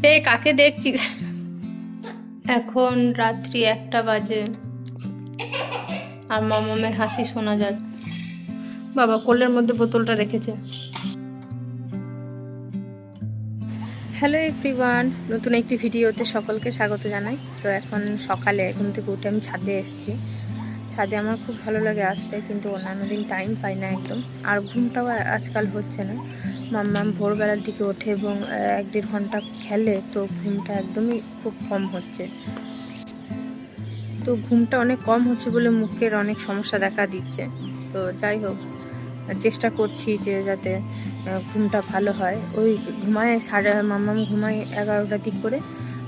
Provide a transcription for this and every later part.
এই কাকে দেখছিস? এখন রাত্রি 1টা বাজে আর মামামের হাসি শোনা যাচ্ছে। বাবা কোলের মধ্যে বোতলটা রেখেছে। হ্যালো এভরিওয়ান, নতুন একটি ভিডিওতে সকলকে স্বাগত জানাই। তো এখন সকালে ঘুম থেকে উঠে আমি ছাদে এসেছি। ছাদে আমার খুব ভালো লাগে আসতে, কিন্তু অন্যান্য দিন টাইম পাই না একদম। আর ঘুমটাও আজকাল হচ্ছে না। মাম্মাম ভোরবেলার দিকে ওঠে এবং 1-1.5 ঘন্টা খেলে, তো ঘুমটা একদমই খুব কম হচ্ছে। তো ঘুমটা অনেক কম হচ্ছে বলে মুখের অনেক সমস্যা দেখা দিচ্ছে। তো যাই হোক, চেষ্টা করছি যে যাতে ঘুমটা ভালো হয়। ওই ঘুমায় মাম্মাম ঘুমায় 11টার দিক করে,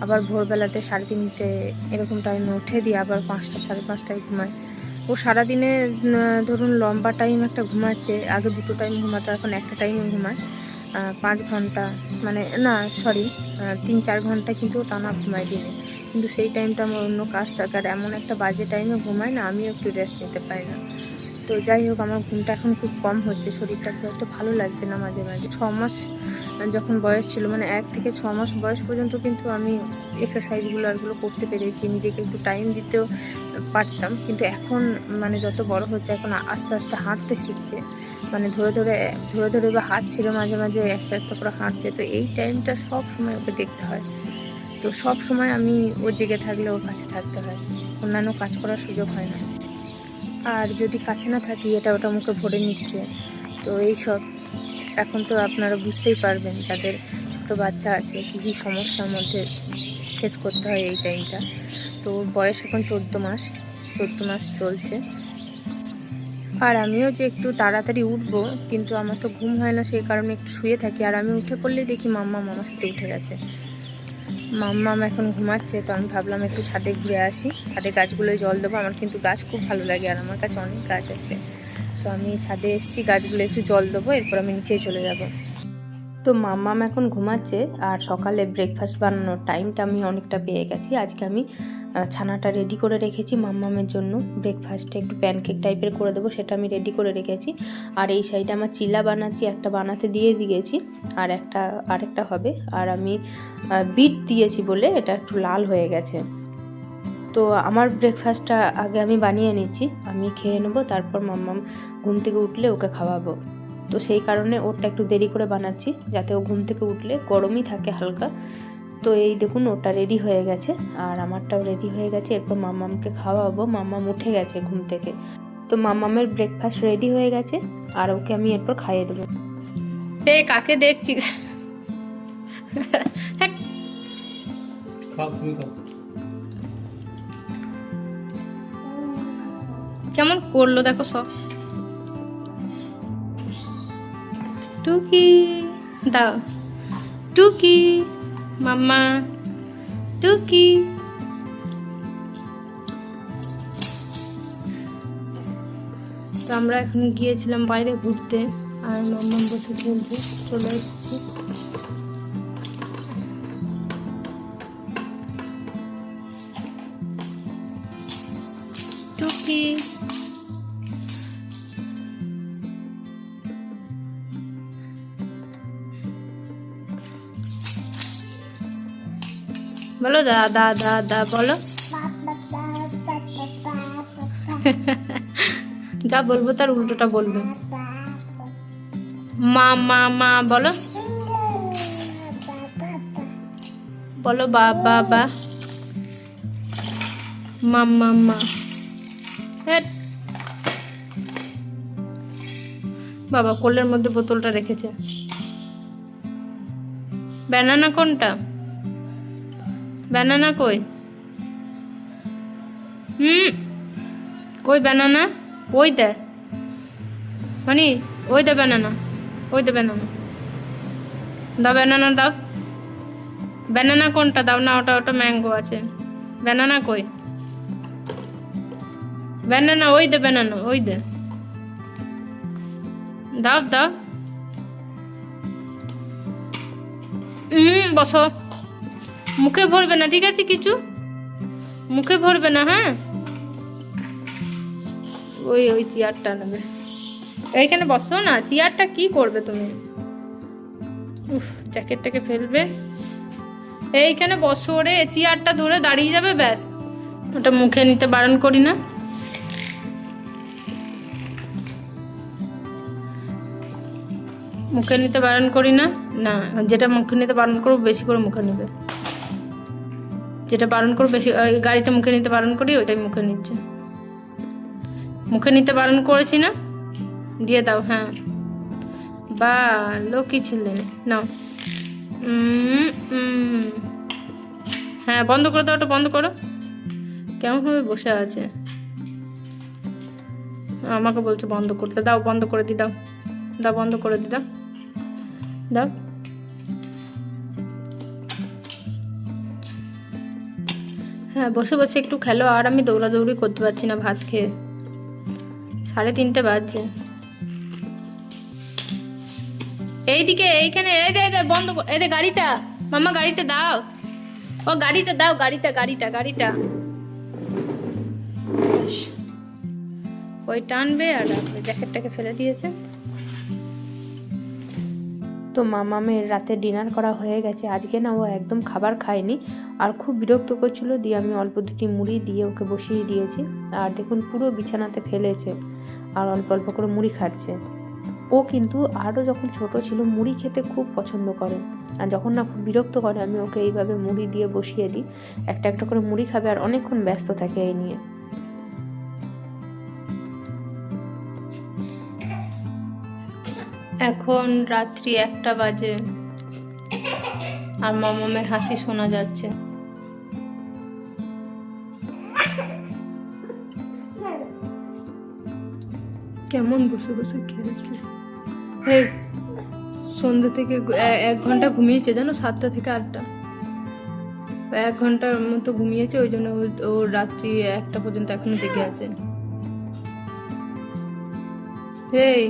আবার ভোরবেলাতে 3:30 এরকম টাইমে উঠে দিয়ে আবার 5টা 5:30টায় ঘুমায়। ও সারাদিনে ধরুন লম্বা টাইম একটা ঘুমাচ্ছে। আগে 2টো টাইম ঘুমাতো, এখন একটা টাইমে ঘুমায়। 5 ঘন্টা, মানে না সরি 3-4 ঘন্টা কিন্তু টানা ঘুমায় দিনে। কিন্তু সেই টাইমটা আমার অন্য কাজ থাকে, আর এমন একটা বাজে টাইমে ঘুমায় না, আমিও একটু রেস্ট নিতে পারি না। তো যাই হোক, আমার ঘুমটা এখন খুব কম হচ্ছে, শরীরটা খুব একটা ভালো লাগছে না মাঝে মাঝে। 6 মাস যখন বয়স ছিল, মানে 1 থেকে 6 মাস বয়স পর্যন্ত কিন্তু আমি এক্সারসাইজগুলো আরগুলো করতে পেরেছি, নিজেকে একটু টাইম দিতেও পারতাম। কিন্তু এখন মানে যত বড় হচ্ছে, এখন আস্তে আস্তে হাঁটতে শিখছে, মানে ধরে ধরে বা হাঁটছিল, মাঝে মাঝে একটা একটা করে হাঁটছে। তো এই টাইমটা সব সময় ওকে দেখতে হয়। তো সব সময় আমি ও জেগে থাকলে ওর কাছে থাকতে হয়, অন্যান্য কাজ করার সুযোগ হয় না। আর যদি কাছে না থাকি, এটা ওটা মুখে ভরে নিচ্ছে। তো এইসব এখন তো আপনারা বুঝতেই পারবেন, যাদের ছোটো বাচ্চা আছে কী কী সমস্যার মধ্যে ফেস করতে হয় এই টাইমটা। তো ওর বয়স এখন 14 মাস চলছে। আর আমিও যে একটু তাড়াতাড়ি উঠবো, কিন্তু আমার তো ঘুম হয় না, সেই কারণে একটু শুয়ে থাকি। আর আমি উঠে পড়লেই দেখি মাম্মাম আমার সাথে উঠে গেছে। মাম্মাম এখন ঘুমাচ্ছে, তো আমি ভাবলাম একটু ছাদে ঘুরে আসি, ছাদে গাছগুলোয় জল দেবো। আমার কিন্তু গাছ খুব ভালো লাগে, আর আমার কাছে অনেক গাছ আছে। তো আমি ছাদে এসেছি, গাছগুলো একটু জল দেবো, এরপর আমি নিচেই চলে যাব। তো মাম্মাম এখন ঘুমাচ্ছে, আর সকালে ব্রেকফাস্ট বানানোর টাইমটা আমি অনেকটা পেয়ে গেছি। আজকে আমি ছানাটা রেডি করে রেখেছি মাম্মামের জন্য। ব্রেকফাস্টে একটু প্যানকেক টাইপের করে দেবো, সেটা আমি রেডি করে রেখেছি। আর এই সাইডে আমার চিলা বানাচ্ছি, একটা বানাতে দিয়ে দিয়েছি, আর আরেকটা হবে। আর আমি বিট দিয়েছি বলে এটা একটু লাল হয়ে গেছে। তো আমার ব্রেকফাস্টটা আগে আমি বানিয়ে নিচ্ছি, আমি খেয়ে নেবো, তারপর মাম্মাম ঘুম থেকে উঠলে ওকে খাওয়াবো। তো সেই কারণে ওটা একটু দেরি করে বানাচ্ছি, যাতে ও ঘুম থেকে উঠলে গরমই থাকে হালকা। তো এই দেখুন, ওটা রেডি হয়ে গেছে, আর আমারটাও রেডি হয়ে গেছে। এরপর মাম্মামকে খাওয়াবো। মাম্মাম উঠে গেছে ঘুম থেকে, তো মাম্মামের ব্রেকফাস্ট রেডি হয়ে গেছে, আর ওকে আমি এরপর খাইয়ে দেবো। এই কাকে দেখছিস? কেমন করলো দেখো সব। টুকি দাও, টুকি মাম্মা, টুকি। তো আমরা এখন গিয়েছিলাম বাইরে ঘুরতে, আর মাম্মাম বসে খেলছে। চলে এসেছি। টুকি বলো, দাদা দাদা বলো। যা বলবো তার উল্টোটা বলবে। মা মা মা বলো, বলো বাবা বা, মা মা মা। বাবা কোলের মধ্যে বোতলটা রেখেছে। ব্যানানা কোনটা? ব্যানানা কই? কই ব্যানানা? ওই দে মানে, ওই দে ব্যানানা, ওই দে ব্যানানা দাও, ব্যানানা দাও। ব্যানানা কোনটা দাও না, ওটা ওটা ম্যাঙ্গো আছে। ব্যানানা কই? ব্যানানা ওই দে, ব্যানানা ওই দে, দাও দাও। বসো, মুখে ভরবে না, ঠিক আছে? কিছু মুখে ভরবে না, হ্যাঁ? ওই ওই চেয়ারটা নেবে, এইখানে বসো না। চেয়ারটা কি করবে তুমি? উফ, জ্যাকেটটাকে ফেলবে। এইখানে বসো রে, চেয়ারটা ধরে দাঁড়িয়ে যাবে ব্যাস। ওটা মুখে নিতে বারণ করি না? মুখে নিতে বারণ করি না? না, যেটা মুখে নিতে বারণ করবো বেশি করে মুখে নেবে। যেটা বারণ করবো বেশি, গাড়িটা মুখে নিতে বারণ করি ওইটাই মুখে নিচ্ছে। মুখে নিতে বারণ করেছি না? দিয়ে দাও। হ্যাঁ, বা লক্ষ্মী ছেলে, নাও। হ্যাঁ, বন্ধ করে দাও, ওটা বন্ধ করো। কেমন ভাবে বসে আছে, আমাকে বলছে বন্ধ করতে। দাও, বন্ধ করে দি, দাও দাও, বন্ধ করে দি, দাও দাও। হ্যাঁ, বসে বসে একটু খেলো। আর আমি দৌড়াদৌড়ি করতে পারছি না ভাত খেয়ে, 3:30 বাজছে। এইদিকে, এইখানে, এই দে বন্ধ কর, এই দে গাড়িটা। মাম্মা গাড়িটা দাও, ও গাড়িটা দাও, গাড়িটা। ওই টানবে আর রাখবে, জ্যাকেটটাকে ফেলে দিয়েছে। তো মামামের রাতে ডিনার করা হয়ে গেছে। আজকে না ও একদম খাবার খায়নি আর খুব বিরক্ত করছিল, দিয়ে আমি অল্প দুটি মুড়ি দিয়ে ওকে বসিয়ে দিয়েছি। আর দেখুন পুরো বিছানাতে ফেলেছে আর অল্প অল্প করে মুড়ি খাচ্ছে। ও কিন্তু আরও যখন ছোট ছিল মুড়ি খেতে খুব পছন্দ করে, আর যখন না খুব বিরক্ত করে আমি ওকে এইভাবে মুড়ি দিয়ে বসিয়ে দিই, একটা একটা করে মুড়ি খাবে আর অনেকক্ষণ ব্যস্ত থাকে এই নিয়ে। এখন রাত্রি 1টা বাজে আর মামামের হাসি শোনা যাচ্ছে। কেমন বসে বসে খেলছে। এই সন্ধ্যে থেকে 1 ঘন্টা ঘুমিয়েছে জানো, 7টা থেকে 8টা, 1 ঘন্টার মতো ঘুমিয়েছে। ওই জন্য ও রাত্রি 1টা পর্যন্ত এখনো জেগে আছে। এই